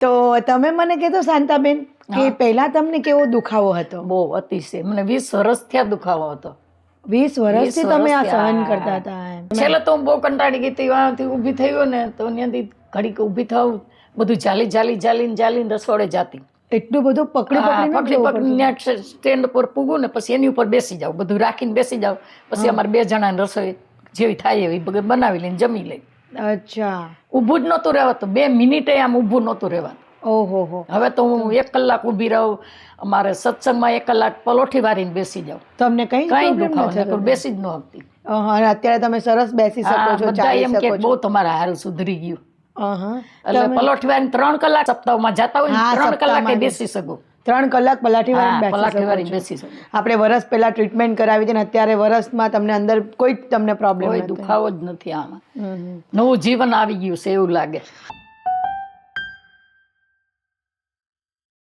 તો તમે મને કીધું શાંતાબેન કે પહેલા તમને કેવો દુખાવો હતો? બહુ અતિશય, મને 20 વર્ષ થયા દુખાવો હતો. 20 વર્ષથી 20 તમે આ વર્ષથી, સહન હા. કરતા હતા એમ? છેલ્લે તો હું બહુ કંટાળી ગઈ હતી. વાંથી ઊભી થઈ ગયો ને તો ત્યાંથી ઘડીક ઊભી થાવ, બધું ચાલીને રસોડે જાતી. એટલું બધું પકડી પકડીને સ્ટેન્ડ ઉપર પૂગું ને પછી એની ઉપર બેસી જાવ, બધું રાખીને બેસી જાવ. પછી અમારે 2 જણાની રસોઈ જેવી થાય એવી બનાવી લઈને જમી લઈ. અચ્છા. ઊભું જ નહોતું રહેવાતું, 2 મિનિટે આમ ઊભું નહોતું રહેવાતું. ઓહો. હવે તો હું 1 કલાક ઊભી રહું. અમારે સત્સંગમાં 1 કલાક પલોઠી વારીને બેસી જાઉં. તમને કઈ દુખાવો નહીં, બેસી જ ન શકતી. અત્યારે તમે સરસ બેસી શકો છો, બધા ચાલી એમ કે શકો છો. બહુ તમારા હારું સુધરી ગયું. એટલે તમે પલોઠી વારીને 3 કલાક સપ્તાહમાં જતા હોય ને હા, 3 કલાકે સપ્તાહમાં બેસી શકું. 3 કલાક પલાઠી વાળીને પલાઠી બેસી વારીને શકો બેસી છો. શકું. આપણે વરસ પહેલા ટ્રીટમેન્ટ કરાવી હતી ને અત્યારે વરસમાં તમને અંદર કોઈ જ તમને પ્રોબ્લેમ કોઈ નથી. દુખાવો જ નથી આમાં. નવું જીવન આવી ગયું છે એવું લાગે.